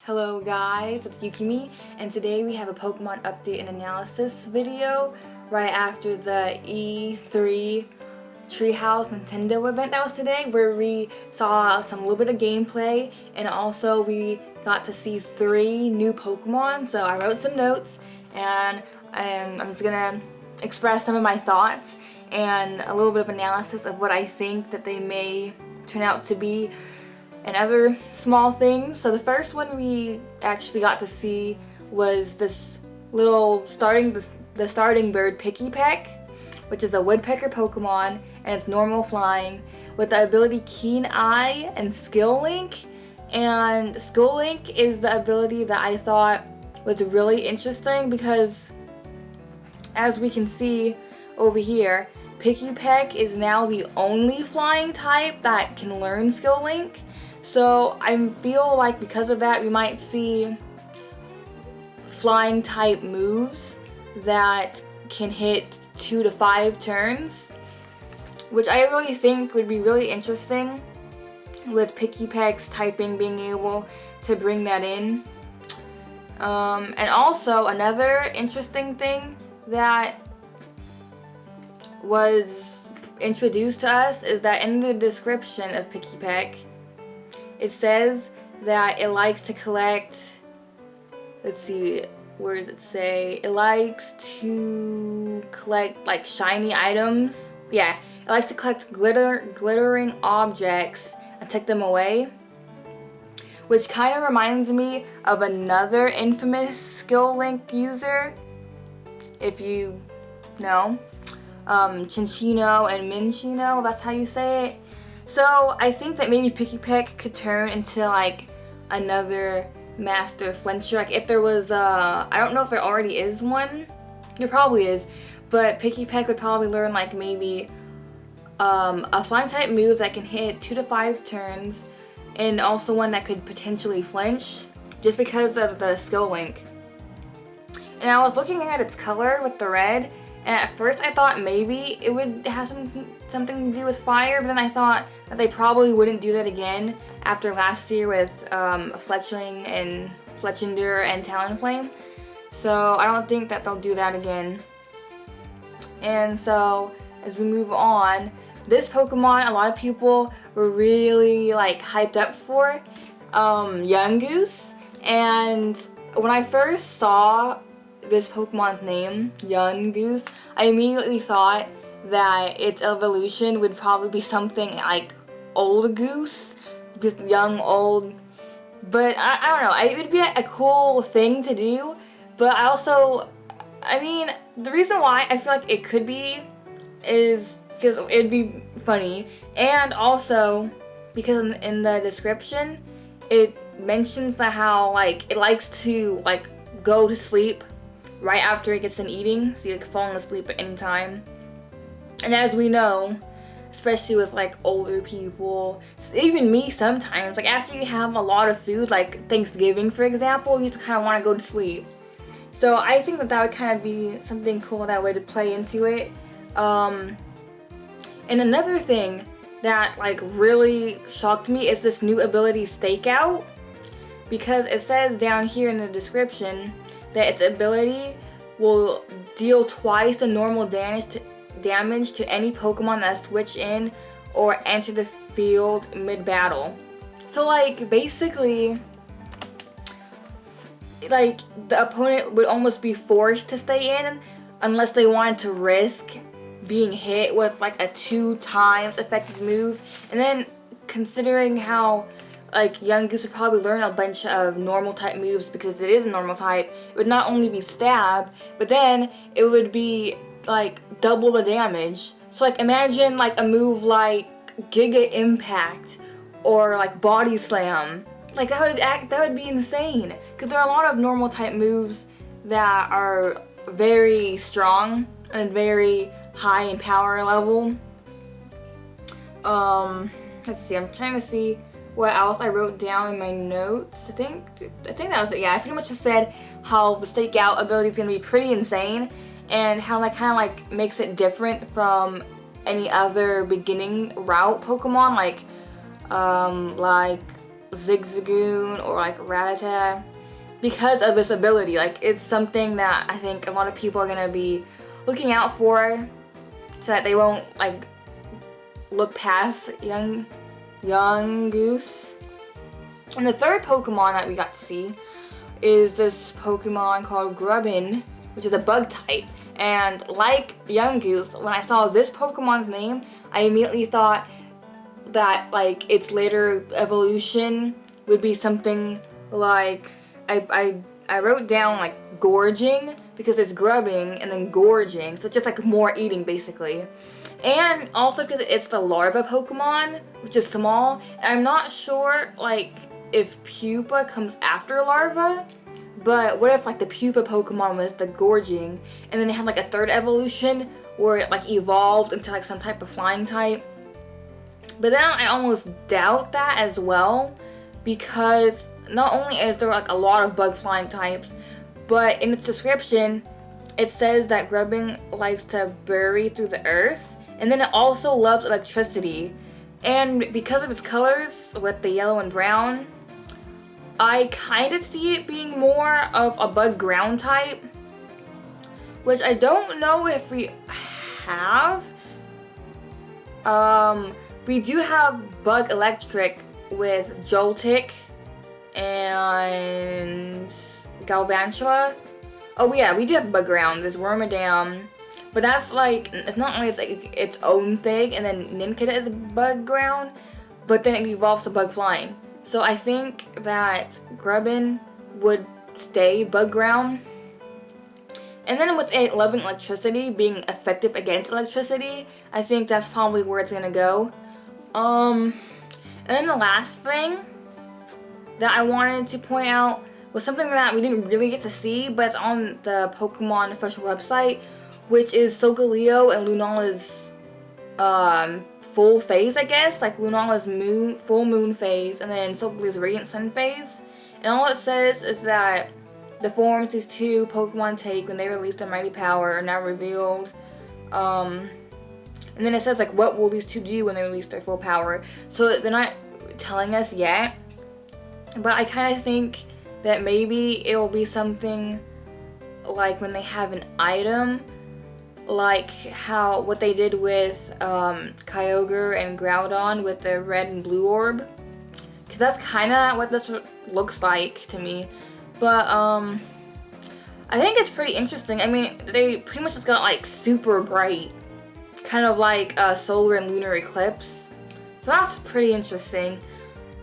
Hello guys, it's Yukimi, and today we have a Pokemon update and analysis video right after the E3 Treehouse Nintendo event that was today, where we saw a little bit of gameplay, and also we got to see 3 new Pokemon. So I wrote some notes, and I'm just gonna express some of my thoughts and a little bit of analysis of what I think that they may turn out to be and other small things. So the first one we actually got to see was this little starting bird Pikipek, which is a woodpecker Pokemon, and it's normal flying with the ability Keen Eye and Skill Link. And Skill Link is the ability that I thought was really interesting because, as we can see over here, Pikipek is now the only flying type that can learn Skill Link. So I feel like because of that we might see flying type moves that can hit 2 to 5 turns, which I really think would be really interesting with Pikipek's typing being able to bring that in. And also another interesting thing that was introduced to us is that in the description of Pikipek, it says that it likes to collect, let's see, where does it say? It likes to collect like shiny items. Yeah, it likes to collect glittering objects and take them away, which kind of reminds me of another infamous Skill Link user, if you know, Chinchino and Minchino, that's how you say it. So I think that maybe Pikipek could turn into like another master flincher. Like if there was I don't know if there already is one. There probably is, but Pikipek would probably learn like maybe a flying type move that can hit 2 to 5 turns, and also one that could potentially flinch just because of the Skill Link. And I was looking at its color with the red, and at first I thought maybe it would have something to do with fire, but then I thought that they probably wouldn't do that again after last year with Fletchling and Fletchinder and Talonflame. So I don't think that they'll do that again. And so as we move on, this Pokemon a lot of people were really like hyped up for, Yungoos. And when I first saw this Pokemon's name, Yungoos, I immediately thought that its evolution would probably be something like old goose, because young, old. But I don't know, it would be a cool thing to do. But I mean, the reason why I feel like it could be is because it'd be funny, and also because in the description it mentions that how like it likes to like go to sleep right after it gets done eating, so you're like falling asleep at any time. And as we know, especially with like older people, even me sometimes, like after you have a lot of food, like Thanksgiving for example, you just kind of want to go to sleep. So I think that would kind of be something cool that would play into it. And another thing that like really shocked me is this new ability Stakeout, because it says down here in the description that its ability will deal twice the normal damage to any Pokemon that switch in or enter the field mid-battle. So like basically, like the opponent would almost be forced to stay in unless they wanted to risk being hit with like a 2 times effective move. And then considering how like Yungoos would probably learn a bunch of normal type moves, because it is a normal type, it would not only be stab, but then it would be like double the damage. So like imagine like a move like Giga Impact or like Body Slam. Like that would be insane, because there are a lot of normal type moves that are very strong and very high in power level. Let's see, I'm trying to see what else I wrote down in my notes. I think that was it. Yeah, I pretty much just said how the Stakeout ability is gonna be pretty insane, and how that kind of like makes it different from any other beginning route Pokemon, like Zigzagoon or like Rattata because of this ability. Like, it's something that I think a lot of people are gonna be looking out for so that they won't like look past Yungoos. And the third Pokemon that we got to see is this Pokemon called Grubbin, which is a bug type. And like Yungoos, when I saw this Pokemon's name, I immediately thought that like its later evolution would be something like, I wrote down like gorging, because there's grubbing and then gorging, so it's just like more eating basically. And also because it's the larva Pokemon, which is small. And I'm not sure like if pupa comes after larva, but what if like the pupa Pokemon was the gorging and then it had like a third evolution where it like evolved into like some type of flying type. But then I almost doubt that as well, because not only is there like a lot of bug flying types, but in its description it says that Grubbin likes to bury through the earth, and then it also loves electricity. And because of its colors with the yellow and brown, I kind of see it being more of a bug ground type, which I don't know if we have. We do have bug electric with Joltik and Galvantula. Oh yeah, we do have bug ground. There's Wormadam, but that's like, it's not only it's like its own thing, and then Nincada is bug ground, but then it evolves to bug flying. So I think that Grubbin would stay bug ground. And then with it loving electricity, being effective against electricity, I think that's probably where it's gonna go. And then the last thing that I wanted to point out was something that we didn't really get to see, but it's on the Pokemon official website, which is Solgaleo and Lunala's full phase, I guess. Like Lunala's full moon phase, and then Solgaleo's radiant sun phase. And all it says is that the forms these two Pokemon take when they release their mighty power are now revealed. And then it says like, what will these two do when they release their full power? So they're not telling us yet, but I kind of think that maybe it will be something like when they have an item, like what they did with Kyogre and Groudon with the red and blue orb, because that's kind of what this looks like to me. But I think it's pretty interesting. I mean, they pretty much just got like super bright, kind of like a solar and lunar eclipse, so that's pretty interesting.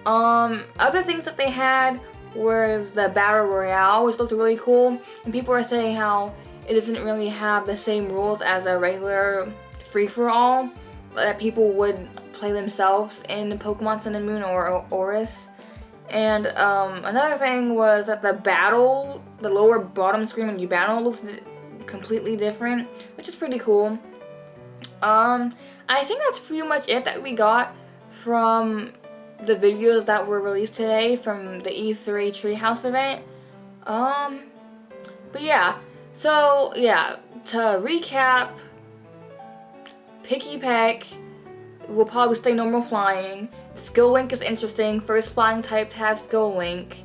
Other things that they had was the Battle Royale, which looked really cool, and people are saying how it doesn't really have the same rules as a regular free-for-all that people would play themselves in Pokemon Sun and Moon or Oris. And another thing was that the lower bottom screen when you battle looks completely different, which is pretty cool. I think that's pretty much it that we got from the videos that were released today from the E3 Treehouse event. But yeah, so yeah, to recap, Pikipek will probably stay normal flying. Skill Link is interesting, first flying type to have Skill Link.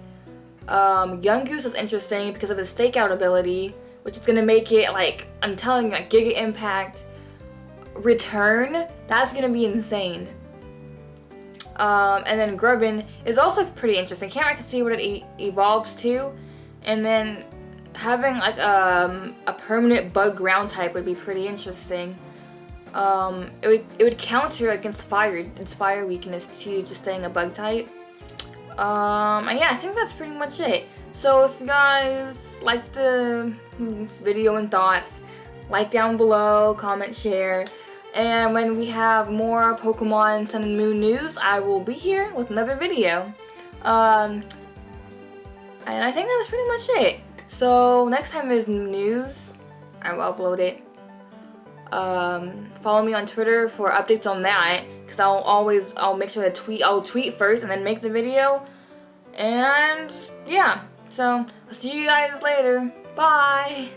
Yungoos is interesting because of his stakeout ability, which is gonna make it like, I'm telling you, like Giga Impact return. That's gonna be insane. And then Grubbin is also pretty interesting. Can't wait to see what it evolves to. And then having like a permanent bug ground type would be pretty interesting. It would counter against fire, its fire weakness to just staying a bug type. And yeah, I think that's pretty much it. So if you guys like the video and thoughts, like down below, comment, share. And when we have more Pokemon Sun and Moon news, I will be here with another video. And I think that's pretty much it. So next time there's news, I will upload it. Follow me on Twitter for updates on that, because I'll make sure to tweet. I'll tweet first and then make the video. And yeah, so I'll see you guys later. Bye.